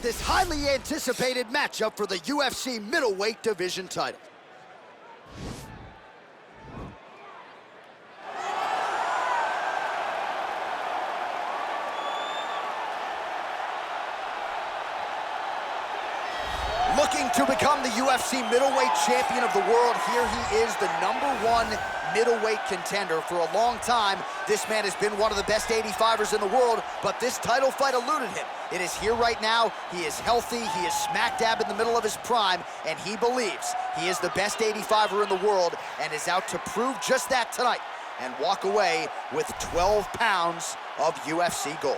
It's this highly anticipated matchup for the UFC middleweight division title. Looking to become the UFC middleweight champion of the world, here he is, the #1 middleweight contender. For a long time, this man has been one of the best 85ers in the world, but this title fight eluded him. It is here right now. He is healthy, he is smack dab in the middle of his prime, and he believes he is the best 85er in the world and is out to prove just that tonight and walk away with 12 pounds of UFC gold.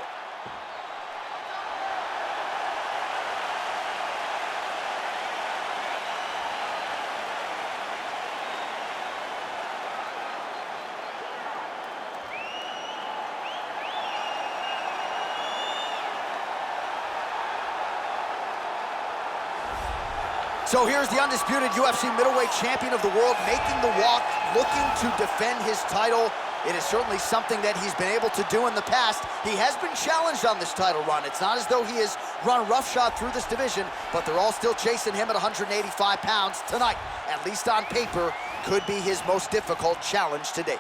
So here's the undisputed UFC middleweight champion of the world making the walk, looking to defend his title. It is certainly something that he's been able to do in the past. He has been challenged on this title run. It's not as though he has run roughshod through this division, but they're all still chasing him at 185 pounds tonight. At least on paper, could be his most difficult challenge to date.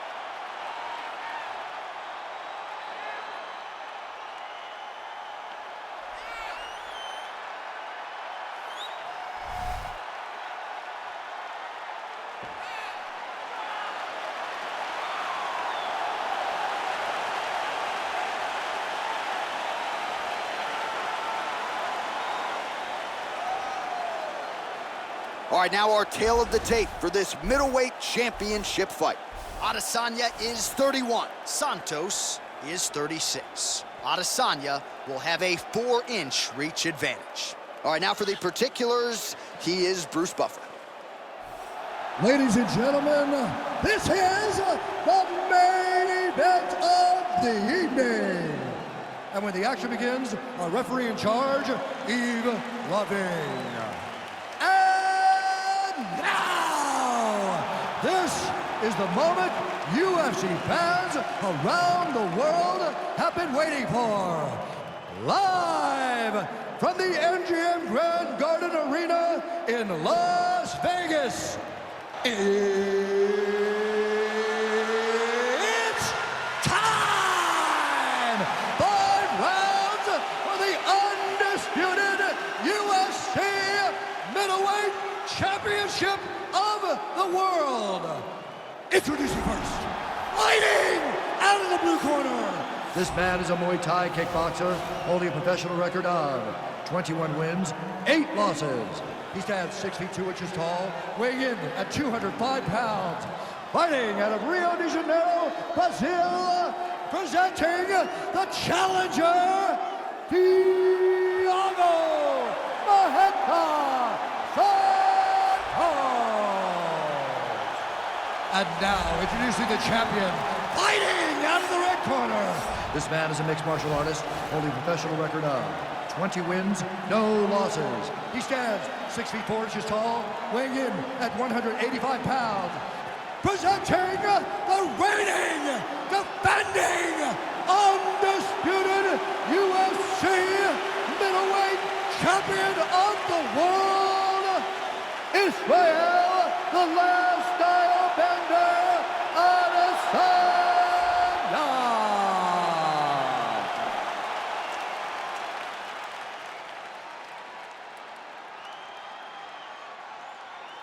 All right, now our tale of the tape for this middleweight championship fight. Adesanya is 31. Santos is 36. Adesanya will have a 4-inch reach advantage. All right, now for the particulars, he is Bruce Buffer. Ladies and gentlemen, this is the main event of the evening. And when the action begins, our referee in charge, Yves Lavigne. This is the moment UFC fans around the world have been waiting for. Live from the MGM Grand Garden Arena in Las Vegas, it's time! 5 rounds for the undisputed UFC middleweight championship of the world. Introducing first, fighting out of the blue corner. This man is a Muay Thai kickboxer holding a professional record of 21 wins, 8 losses. He stands 6 feet 2 inches tall, weighing in at 205 pounds. Fighting out of Rio de Janeiro, Brazil, presenting the challenger, Thiago Santos. And now, introducing the champion, fighting out of the red corner. This man is a mixed martial artist, holding a professional record of 20 wins, no losses. He stands 6 feet 4 inches tall, weighing in at 185 pounds. Presenting the reigning, defending, undisputed UFC middleweight champion of the world, Israel, the last style bender, Adesanya.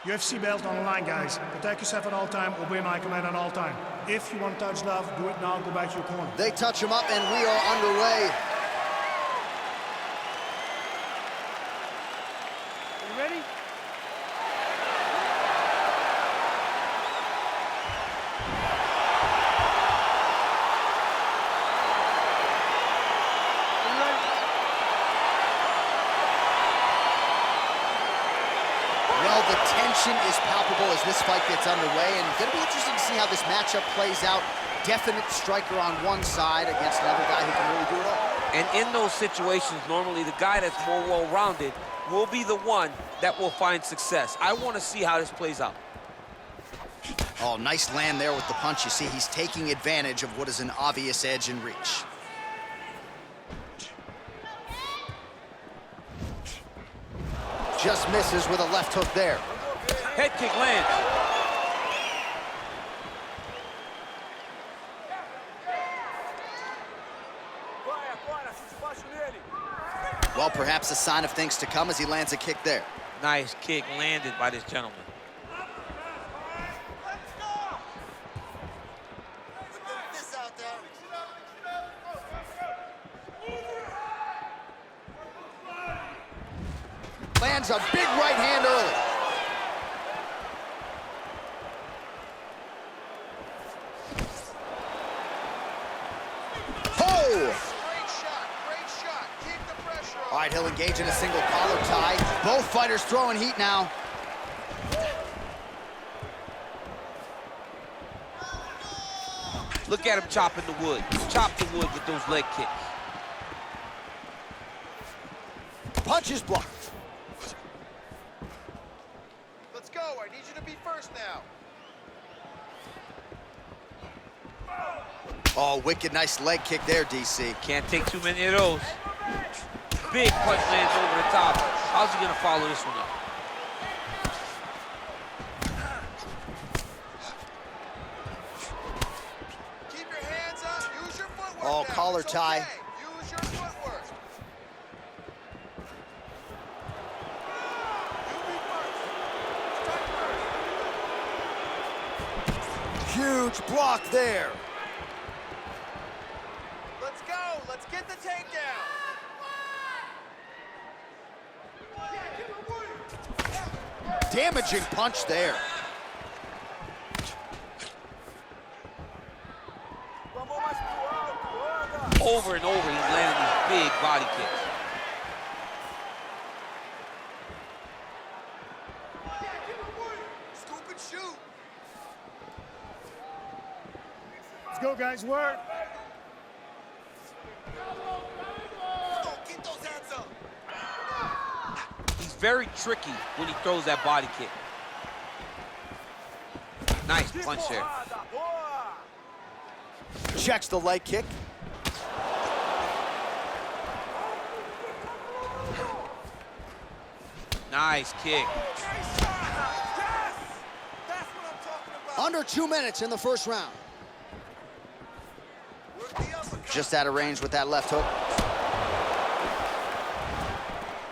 UFC belt on the line, guys. Protect yourself at all time, obey my command at all time. If you want to touch love, do it now, go back to your corner. They touch him up and we are underway. You ready? Well, the tension is palpable as this fight gets underway, and it's going to be interesting to see how this matchup plays out. Definite striker on one side against another guy who can really do it all. And in those situations, normally the guy that's more well-rounded will be the one that will find success. I want to see how this plays out. Oh, nice land there with the punch. You see, he's taking advantage of what is an obvious edge and reach. Just misses with a left hook there. Head kick lands. Well, perhaps a sign of things to come as he lands a kick there. Nice kick landed by this gentleman. Lands a big right hand early. Oh! Great shot. Keep the pressure on. All right, he'll engage in a single collar tie. Both fighters throwing heat now. Look at him chopping the wood. Chop the wood with those leg kicks. Punch is blocked. Let's go. I need you to be first now. Oh, wicked nice leg kick there, DC. Can't take too many of those. Big punch lands over the top. How's he gonna follow this one up? Keep your hands up. Use your footwork. Oh, now. collar It's tie. okay. Use your footwork. You be first. Strike first. Huge block there. Let's go. Let's get the takedown. Damaging punch there. Over and over, he's landing these big body kicks. Scoop and shoot. Let's go, guys. Work. Come on, keep those hands up. He's very tricky when he throws that body kick. Nice punch there. Checks the leg kick. Nice kick. That's what I'm talking about. Under 2 minutes in the first round. Work the uppercut. Just out of range with that left hook.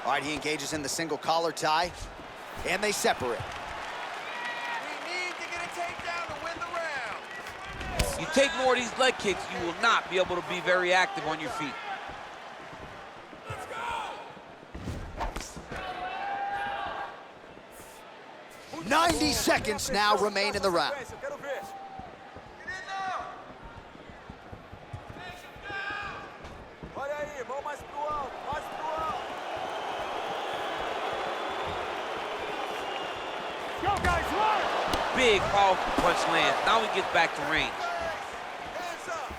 All right, he engages in the single collar tie, and they separate. We need to get a takedown to win the round. You take more of these leg kicks, you will not be able to be very active on your feet. 90 seconds now remain in the round. Go, guys. Work. Big, powerful punch lands. Now he gets back to range. Hands up.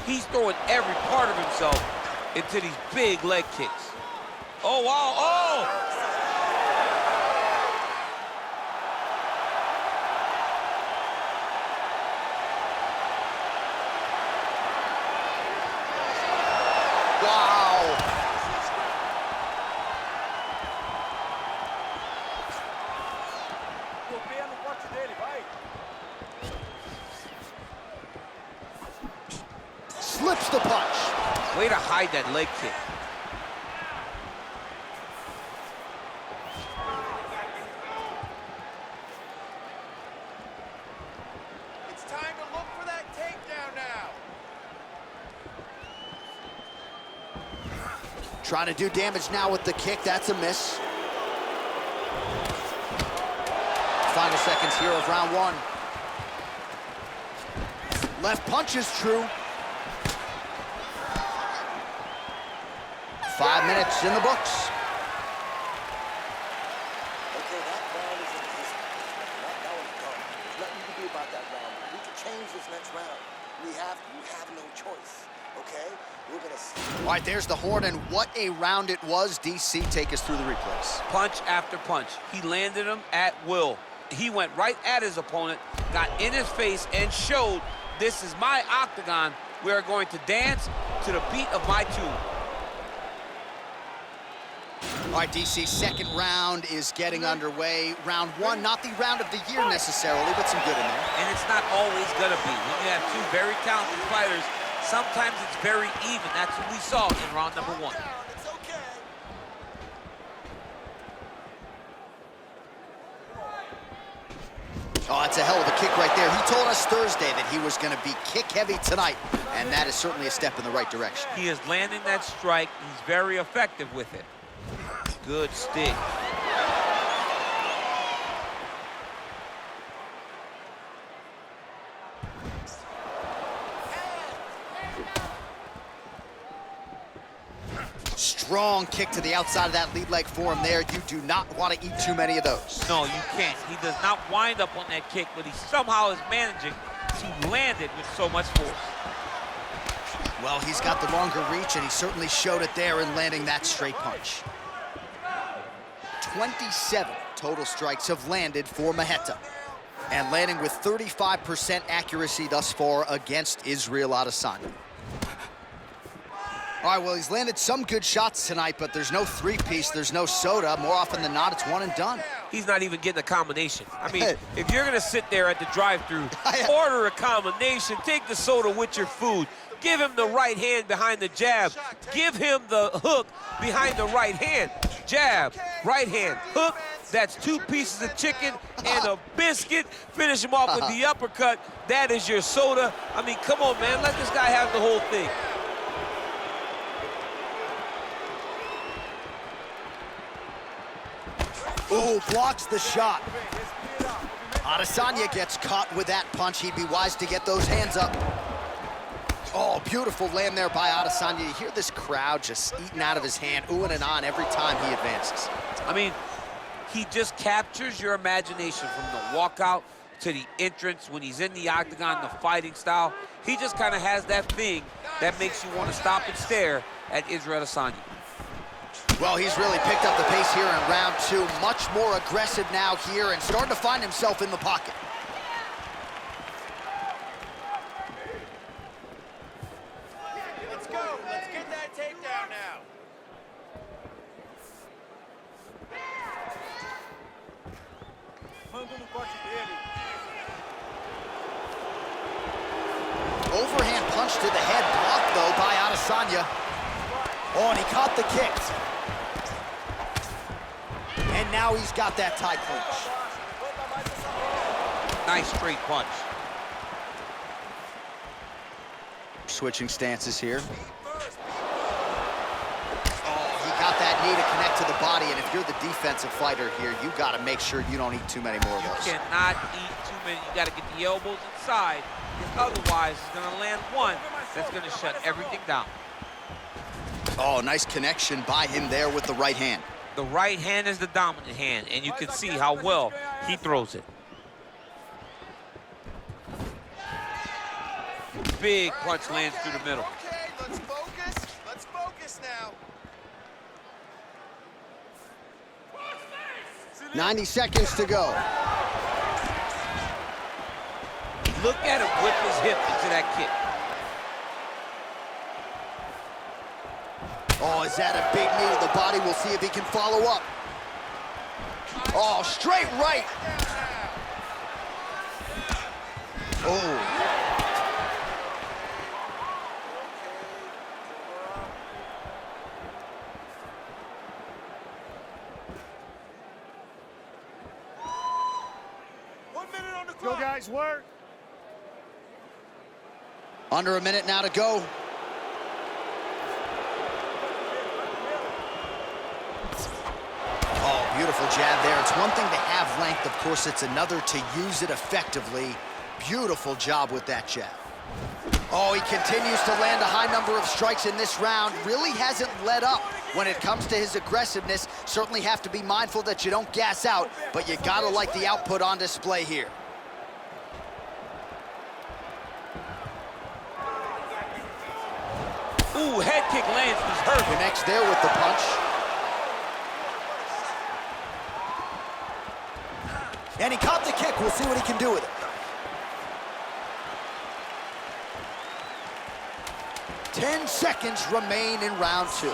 He's throwing every part of himself into these big leg kicks. Oh, wow. Oh! Wow. Slips the punch. Way to hide that leg kick. It's time to look for that takedown now. Trying to do damage now with the kick. That's a miss. Final seconds here of round one. Left punch is true. 5 minutes in the books. Okay, that round is in history. That one's done. There's nothing you can do about that round. We can change this next round. We have no choice, okay? We're gonna see. All right, there's the horn, and what a round it was. DC, take us through the replays. Punch after punch. He landed him at will. He went right at his opponent, got in his face, and showed this is my octagon. We are going to dance, to the beat of my tune. All right, DC, second round is getting underway. Round one, not the round of the year necessarily, but some good in there. And it's not always gonna be. When you have two very talented fighters, sometimes it's very even. That's what we saw in round number one. It's okay. Oh, that's a hell of a kick right there. He told us Thursday that he was going to be kick-heavy tonight, and that is certainly a step in the right direction. He is landing that strike. He's very effective with it. Good stick. Strong kick to the outside of that lead leg for him there. You do not want to eat too many of those. No, you can't. He does not wind up on that kick, but he somehow is managing to land it with so much force. Well, he's got the longer reach, and he certainly showed it there in landing that straight punch. 27 total strikes have landed for Maheta, and landing with 35% accuracy thus far against Israel Adesanya. All right, well, he's landed some good shots tonight, but there's no three-piece, there's no soda. More often than not, it's one and done. He's not even getting a combination. I mean, if you're gonna sit there at the drive-thru, order a combination, take the soda with your food, give him the right hand behind the jab, give him the hook behind the right hand. Jab, right hand, hook, that's 2 pieces of chicken and a biscuit. Finish him off with the uppercut. That is your soda. I mean, come on, man, let this guy have the whole thing. Ooh, blocks the shot. Adesanya gets caught with that punch. He'd be wise to get those hands up. Oh, beautiful land there by Adesanya. You hear this crowd just eating out of his hand, oohing and on every time he advances. I mean, he just captures your imagination from the walkout to the entrance when he's in the octagon, the fighting style. He just kind of has that thing that makes you want to stop and stare at Israel Adesanya. Well, he's really picked up the pace here in round two. Much more aggressive now here and starting to find himself in the pocket. Let's go. Let's get that takedown now. Overhand punch to the head, blocked though by Adesanya. Oh, and he caught the kicks. And now he's got that tie clinch. Nice straight punch. Switching stances here. Oh, he got that knee to connect to the body, and if you're the defensive fighter here, you got to make sure you don't eat too many more of those. You cannot eat too many. You got to get the elbows inside, because otherwise he's going to land one that's going to shut everything down. Oh, nice connection by him there with the right hand. The right hand is the dominant hand, and you can see how well he throws it. Big punch lands through the middle. Okay, let's focus. Let's focus now. 90 seconds to go. Look at him whip his hip into that kick. Oh, is that a big knee to the body? We'll see if he can follow up. Oh, straight right. Oh. Go, guys, work. Under a minute now to go. Oh, beautiful jab there. It's one thing to have length, of course, it's another to use it effectively. Beautiful job with that jab. Oh, he continues to land a high number of strikes in this round. Really hasn't let up when it comes to his aggressiveness. Certainly have to be mindful that you don't gas out, but you gotta like the output on display here. Ooh, head kick lands, he's hurt. Connects there with the punch. And he caught the kick. We'll see what he can do with it. 10 seconds remain in round 2.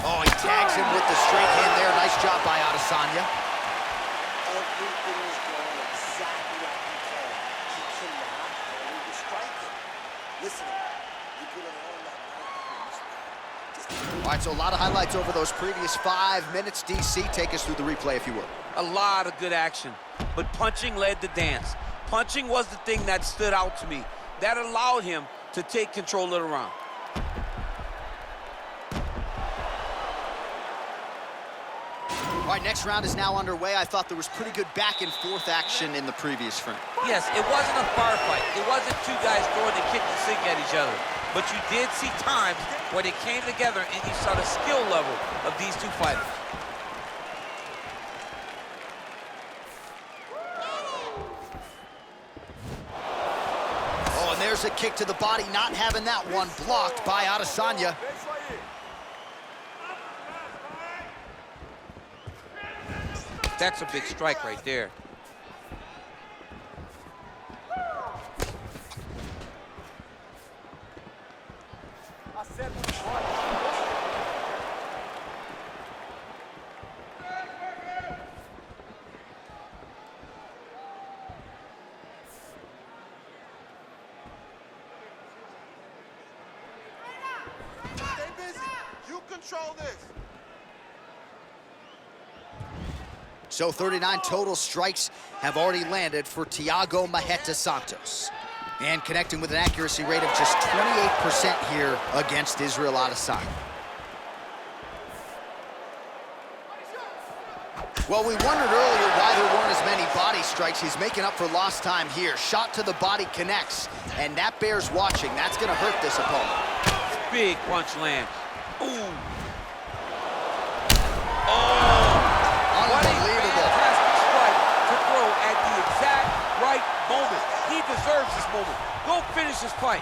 Oh, he tags him with the straight hand there. Nice job by Adesanya. Everything is going exactly like he planned. He cannot handle the striking. Listen, you're going to learn that right. All right, so a lot of highlights over those previous 5 minutes. DC, take us through the replay, if you will. A lot of good action, but punching led the dance. Punching was the thing that stood out to me. That allowed him to take control of the round. All right, next round is now underway. I thought there was pretty good back and forth action in the previous frame. Yes, it wasn't a firefight. It wasn't two guys throwing the kitchen sink at each other. But you did see times where they came together and you saw the skill level of these two fighters. Oh, and there's a kick to the body, not having that one blocked by Adesanya. That's a big strike right there. Stay busy. You control this. So 39 total strikes have already landed for Thiago Santos. And connecting with an accuracy rate of just 28% here against Israel Adesanya. Well, we wondered earlier why there weren't as many body strikes. He's making up for lost time here. Shot to the body connects, and that bears watching. That's going to hurt this opponent. Big punch land. Ooh. Oh! Unbelievable. Fantastic strike to throw at the exact right moment. He deserves this moment. Go finish this fight.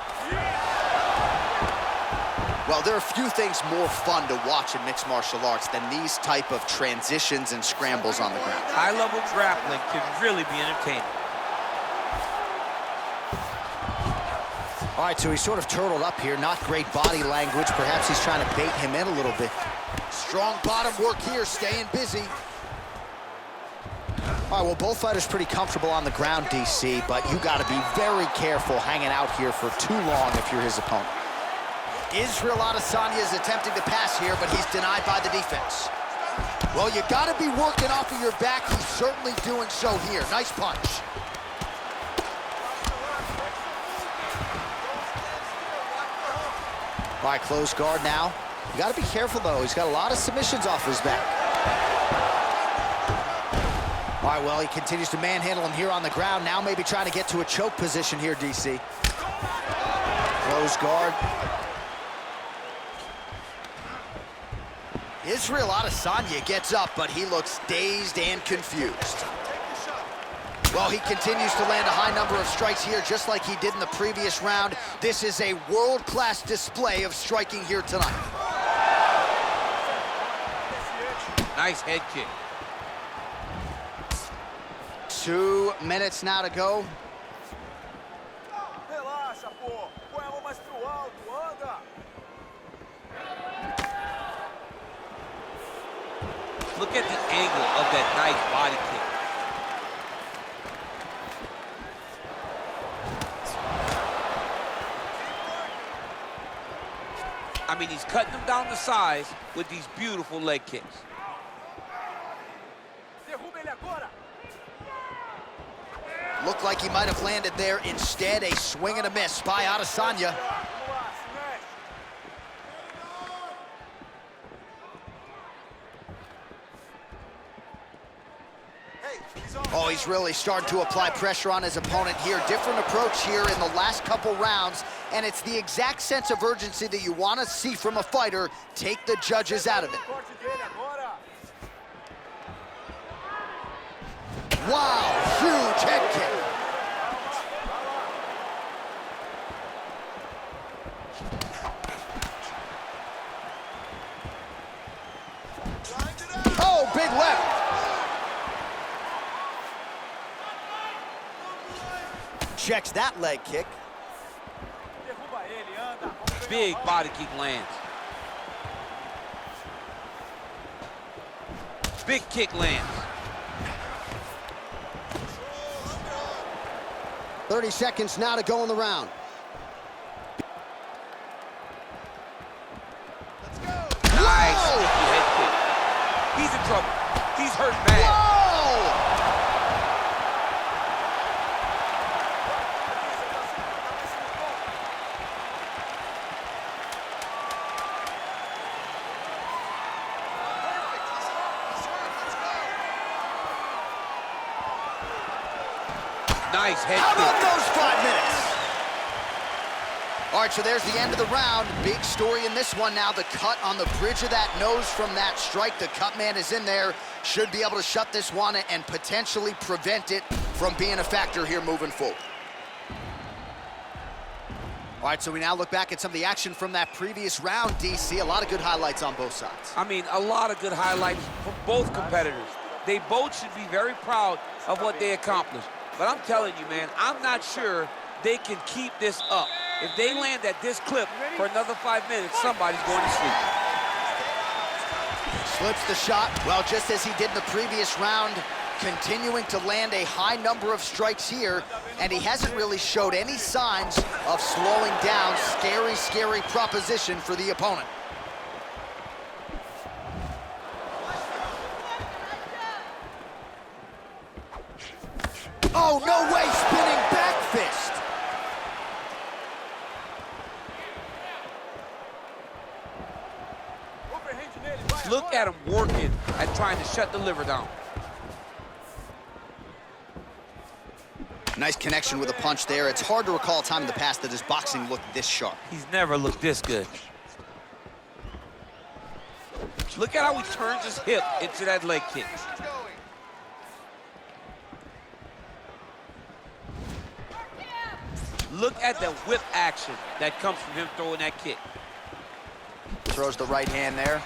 Well, there are few things more fun to watch in mixed martial arts than these type of transitions and scrambles on the ground. High-level grappling can really be entertaining. All right, so he's sort of turtled up here. Not great body language. Perhaps he's trying to bait him in a little bit. Strong bottom work here, staying busy. All right, well, both fighters pretty comfortable on the ground, DC, but you got to be very careful hanging out here for too long if you're his opponent. Israel Adesanya is attempting to pass here, but he's denied by the defense. Well, you got to be working off of your back. He's certainly doing so here. Nice punch. All right, close guard now. You got to be careful, though. He's got a lot of submissions off his back. All right, well, he continues to manhandle him here on the ground. Now maybe trying to get to a choke position here, DC. Close guard. Israel Adesanya gets up, but he looks dazed and confused. Well, he continues to land a high number of strikes here, just like he did in the previous round. This is a world-class display of striking here tonight. Nice head kick. 2 minutes now to go. Relaxa, pô. Põe a mão mais pro alto, anda. Look at the angle of that nice body kick. I mean, he's cutting them down to size with these beautiful leg kicks. Derruba ele agora. Looked like he might have landed there. Instead, a swing and a miss by Adesanya. Oh, he's really starting to apply pressure on his opponent here. Different approach here in the last couple rounds, and it's the exact sense of urgency that you want to see from a fighter. Take the judges out of it. Wow, huge head kick. Oh, big left. Checks that leg kick. Big body kick lands. Big kick lands. 30 seconds now to go in the round. Nice. Head kick. He's in trouble. He's hurt bad. Whoa! Nice head How kick. about those 5 minutes? All right, so there's the end of the round. Big story in this one now. The cut on the bridge of that nose from that strike. The cut man is in there. Should be able to shut this one and potentially prevent it from being a factor here moving forward. All right, so we now look back at some of the action from that previous round, DC. A lot of good highlights on both sides. I mean, a lot of good highlights from both competitors. They both should be very proud of what they accomplished. But I'm telling you, man, I'm not sure they can keep this up. If they land at this clip for another 5 minutes, somebody's going to sleep. Slips the shot. Well, just as he did in the previous round, continuing to land a high number of strikes here, and he hasn't really showed any signs of slowing down. Scary, scary proposition for the opponent. Oh, no way, spinning back fist. Look at him working at trying to shut the liver down. Nice connection with a punch there. It's hard to recall a time in the past that his boxing looked this sharp. He's never looked this good. Look at how he turns his hip into that leg kick. Look at the whip action that comes from him throwing that kick. Throws the right hand there.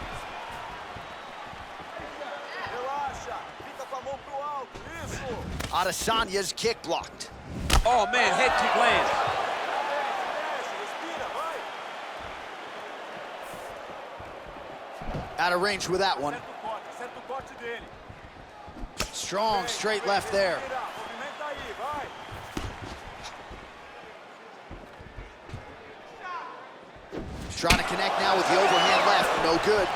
Adesanya's kick blocked. Oh, man, head kick lands. Out of range with that one. Strong straight left there. Trying to connect now with the overhand left. No good.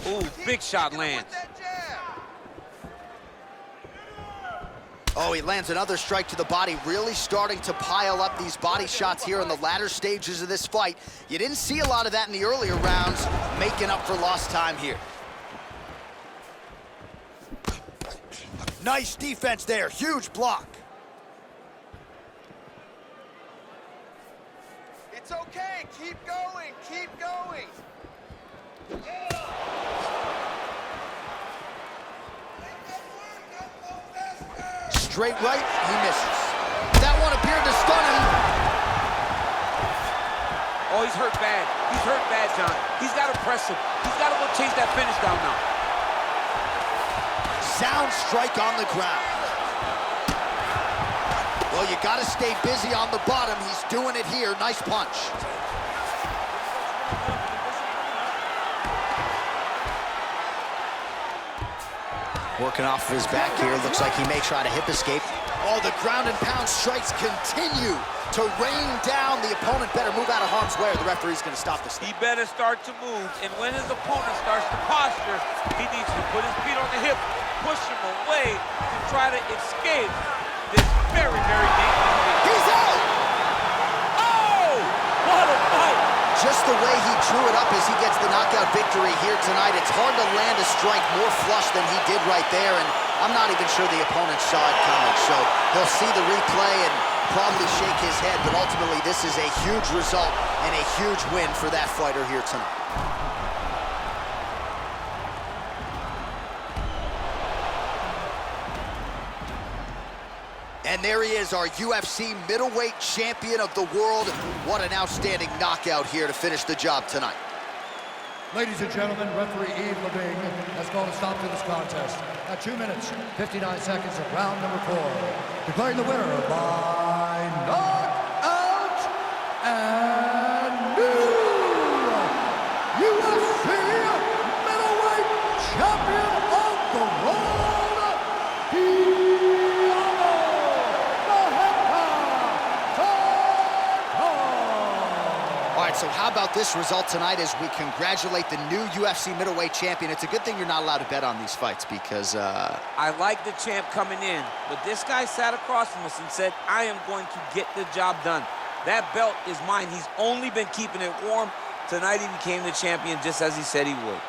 Ooh, big shot lands. Oh, he lands another strike to the body, really starting to pile up these body shots here in the latter stages of this fight. You didn't see a lot of that in the earlier rounds, making up for lost time here. Nice defense there, huge block. It's okay, keep going, keep going. Straight right, he misses. That one appeared to stun him. Oh, he's hurt bad. He's hurt bad, John. He's got to press him. He's got to go chase that finish down now. Sound strike on the ground. Well, you got to stay busy on the bottom. He's doing it here. Nice punch. Working off of his back here. Looks like he may try to hip escape. Oh, the ground and pound strikes continue to rain down. The opponent better move out of harm's way or the referee's going to stop this thing. He better start to move, and when his opponent starts to posture, he needs to put his feet on the hip, push him away to try to escape this very, very dangerous thing. He's out! Oh! What a fight! Just the way he drew it up as he gets the knockout victory here tonight. It's hard to land a strike more flush than he did right there, and I'm not even sure the opponent saw it coming. So he'll see the replay and probably shake his head, but ultimately this is a huge result and a huge win for that fighter here tonight. And there he is, our UFC middleweight champion of the world. What an outstanding knockout here to finish the job tonight. Ladies and gentlemen, referee Yves Leving has called a stop to this contest at 2 minutes, 59 seconds of round number 4. Declaring the winner by knockout and new UFC middleweight champion of the world, Thiago Santos. All right, so how about this result tonight as we congratulate the new UFC middleweight champion? It's a good thing you're not allowed to bet on these fights because... I like the champ coming in, but this guy sat across from us and said, I am going to get the job done. That belt is mine. He's only been keeping it warm. Tonight he became the champion just as he said he would.